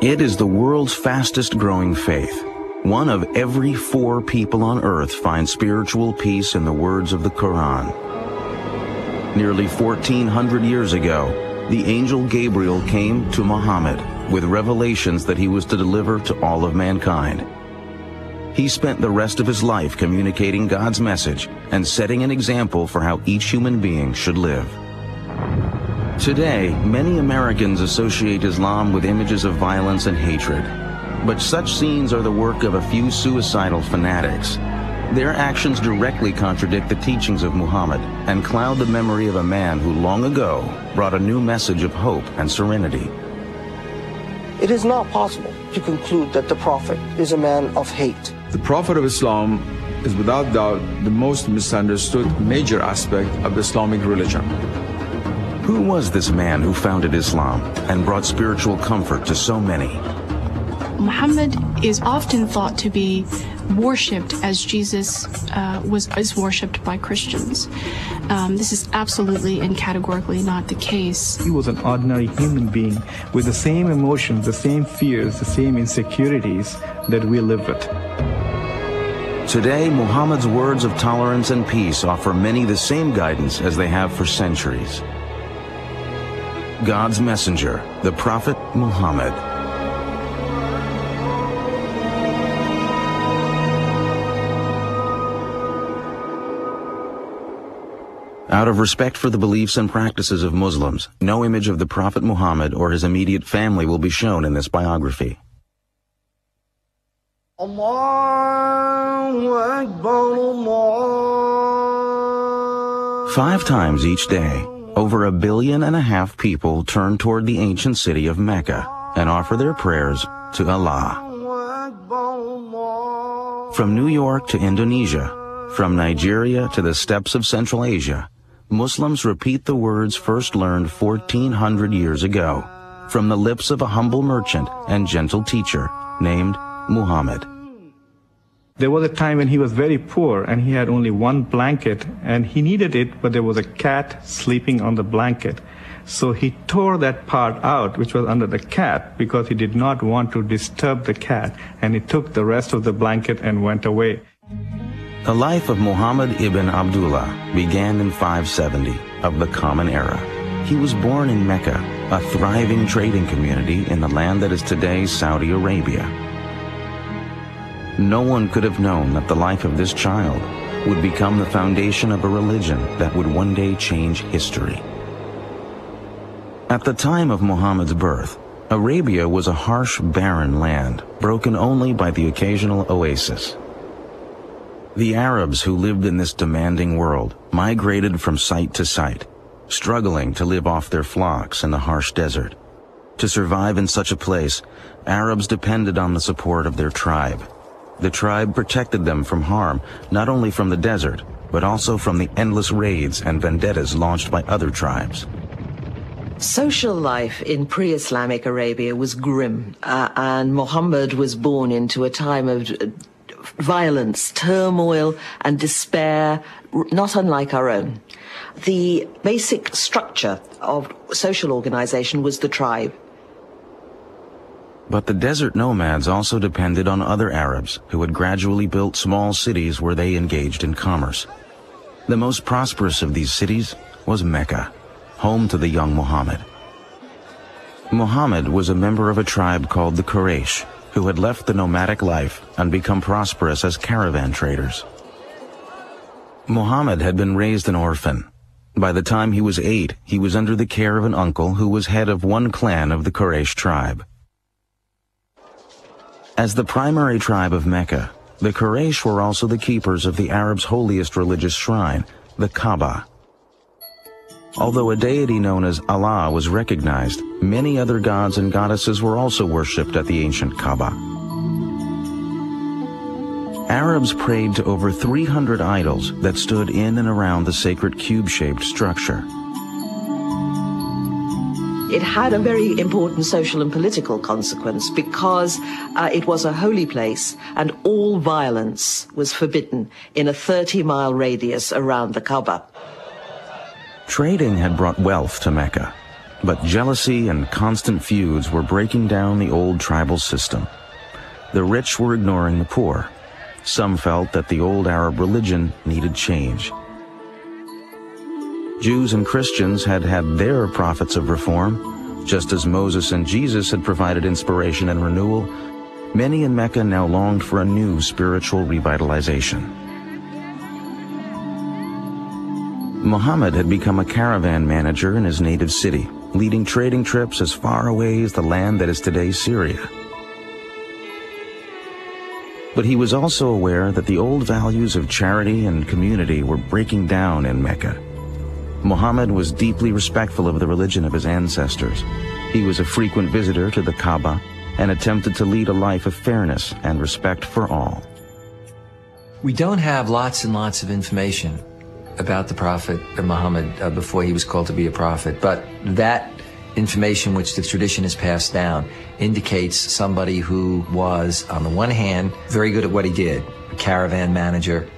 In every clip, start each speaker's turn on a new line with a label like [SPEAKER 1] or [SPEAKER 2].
[SPEAKER 1] It is the world's fastest growing faith. 1 of every 4 people on earth find spiritual peace in the words of the Quran. Nearly 1,400 years ago, the angel Gabriel came to Muhammad with revelations that he was to deliver to all of mankind. He spent the rest of his life communicating God's message and setting an example for how each human being should live. Today, many Americans associate Islam with images of violence and hatred. But such scenes are the work of a few suicidal fanatics. Their actions directly contradict the teachings of Muhammad and cloud the memory of a man who long ago brought a new message of hope and serenity.
[SPEAKER 2] It is not possible to conclude that the Prophet is a man of hate.
[SPEAKER 3] The Prophet of Islam is without doubt the most misunderstood major aspect of the Islamic religion.
[SPEAKER 1] Who was this man who founded Islam and brought spiritual comfort to so many?
[SPEAKER 4] Muhammad is often thought to be worshipped as Jesus is worshipped by Christians. This is absolutely and categorically not the case.
[SPEAKER 5] He was an ordinary human being with the same emotions, the same fears, the same insecurities that we live with.
[SPEAKER 1] Today, Muhammad's words of tolerance and peace offer many the same guidance as they have for centuries. God's messenger, the Prophet Muhammad. Out of respect for the beliefs and practices of Muslims, no image of the Prophet Muhammad or his immediate family will be shown in this biography.
[SPEAKER 2] Allahu Akbar, Allah.
[SPEAKER 1] 5 times each day, over 1.5 billion people turn toward the ancient city of Mecca and offer their prayers to Allah. From New York to Indonesia, from Nigeria to the steppes of Central Asia, Muslims repeat the words first learned 1,400 years ago from the lips of a humble merchant and gentle teacher named Muhammad.
[SPEAKER 5] There was a time when he was very poor and he had only 1 blanket and he needed it, but there was a cat sleeping on the blanket. So he tore that part out, which was under the cat, because he did not want to disturb the cat, and he took the rest of the blanket and went away.
[SPEAKER 1] The life of Muhammad ibn Abdullah began in 570 of the Common Era. He was born in Mecca, a thriving trading community in the land that is today Saudi Arabia. No one could have known that the life of this child would become the foundation of a religion that would one day change history. At the time of Muhammad's birth, Arabia was a harsh, barren land, broken only by the occasional oasis. The Arabs who lived in this demanding world migrated from site to site, struggling to live off their flocks in the harsh desert. To survive in such a place, Arabs depended on the support of their tribe. The tribe protected them from harm, not only from the desert, but also from the endless raids and vendettas launched by other tribes.
[SPEAKER 6] Social life in pre-Islamic Arabia was grim, and Muhammad was born into a time of violence, turmoil, and despair, not unlike our own. The basic structure of social organization was the tribe.
[SPEAKER 1] But the desert nomads also depended on other Arabs who had gradually built small cities where they engaged in commerce. The most prosperous of these cities was Mecca, home to the young Muhammad. Muhammad was a member of a tribe called the Quraysh, who had left the nomadic life and become prosperous as caravan traders. Muhammad had been raised an orphan. By the time he was 8, he was under the care of an uncle who was head of one clan of the Quraysh tribe. As the primary tribe of Mecca, the Quraysh were also the keepers of the Arabs' holiest religious shrine, the Kaaba. Although a deity known as Allah was recognized, many other gods and goddesses were also worshipped at the ancient Kaaba. Arabs prayed to over 300 idols that stood in and around the sacred cube-shaped structure.
[SPEAKER 6] It had a very important social and political consequence because it was a holy place and all violence was forbidden in a 30-mile radius around the Kaaba.
[SPEAKER 1] Trading had brought wealth to Mecca, But jealousy and constant feuds were breaking down the old tribal system. The rich were ignoring the poor. Some felt that the old Arab religion needed change. Jews and Christians had had their prophets of reform. Just as Moses and Jesus had provided inspiration and renewal, many in Mecca now longed for a new spiritual revitalization. Muhammad had become a caravan manager in his native city, leading trading trips as far away as the land that is today Syria. But he was also aware that the old values of charity and community were breaking down in Mecca. Muhammad was deeply respectful of the religion of his ancestors. He was a frequent visitor to the Kaaba and attempted to lead a life of fairness and respect for all.
[SPEAKER 7] We don't have lots and lots of information about the Prophet Muhammad before he was called to be a prophet, but that information which the tradition has passed down indicates somebody who was, on the one hand, very good at what he did, a caravan manager.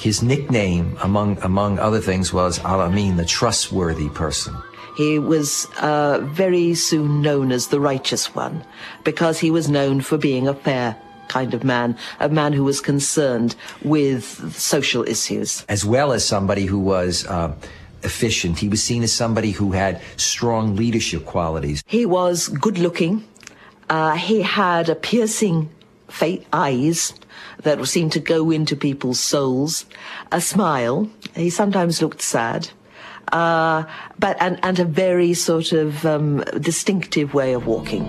[SPEAKER 7] His nickname, among other things, was Al-Amin, the trustworthy person.
[SPEAKER 6] He was very soon known as the righteous one, because he was known for being a fair kind of man, a man who was concerned with social issues.
[SPEAKER 7] As well as somebody who was efficient. He was seen as somebody who had strong leadership qualities.
[SPEAKER 6] He was good-looking. He had a piercing eyes that seemed to go into people's souls, a smile. He sometimes looked sad, and a very sort of distinctive way of walking.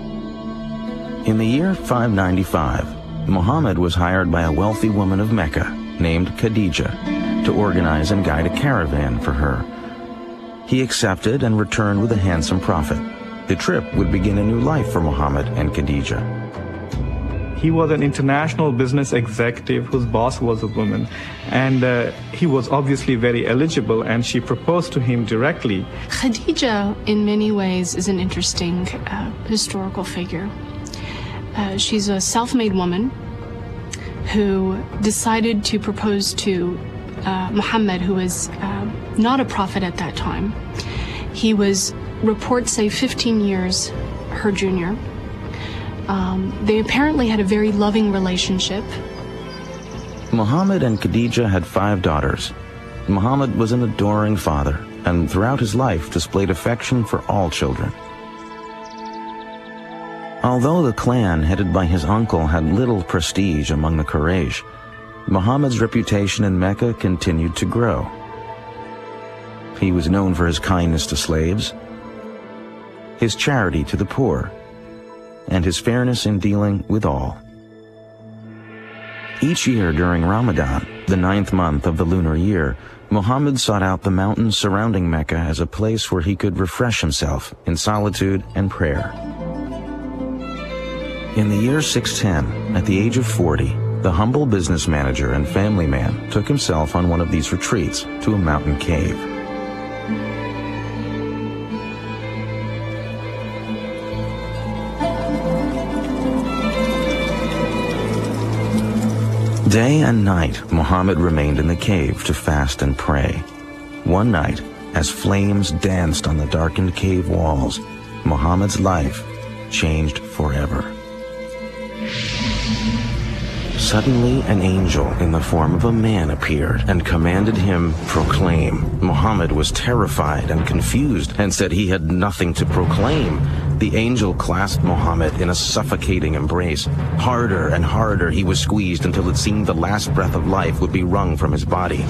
[SPEAKER 1] In the year 595, Muhammad was hired by a wealthy woman of Mecca named Khadijah to organize and guide a caravan for her. He accepted and returned with a handsome profit. The trip would begin a new life for Muhammad and Khadijah.
[SPEAKER 5] He was an international business executive whose boss was a woman, and he was obviously very eligible, and she proposed to him directly.
[SPEAKER 4] Khadija, in many ways, is an interesting historical figure. She's a self-made woman who decided to propose to Muhammad, who was not a prophet at that time. He was, reports say, 15 years her junior. They apparently had a very loving relationship.
[SPEAKER 1] Muhammad and Khadijah had 5 daughters. Muhammad was an adoring father, and throughout his life displayed affection for all children. Although the clan headed by his uncle had little prestige among the Quraysh, Muhammad's reputation in Mecca continued to grow. He was known for his kindness to slaves, his charity to the poor, and his fairness in dealing with all. Each year during Ramadan, the 9th month of the lunar year, Muhammad sought out the mountains surrounding Mecca as a place where he could refresh himself in solitude and prayer. In the year 610, at the age of 40, the humble business manager and family man took himself on one of these retreats to a mountain cave. Day and night, Muhammad remained in the cave to fast and pray. One night, as flames danced on the darkened cave walls, Muhammad's life changed forever. Suddenly, an angel in the form of a man appeared and commanded him, "Proclaim." Muhammad was terrified and confused and said he had nothing to proclaim. The angel clasped Muhammad in a suffocating embrace. Harder and harder he was squeezed until it seemed the last breath of life would be wrung from his body.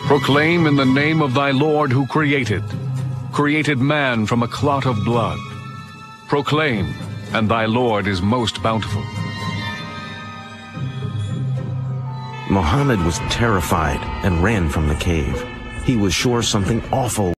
[SPEAKER 8] Proclaim in the name of thy Lord who created man from a clot of blood. Proclaim, and thy Lord is most bountiful.
[SPEAKER 1] Muhammad was terrified and ran from the cave. He was sure something awful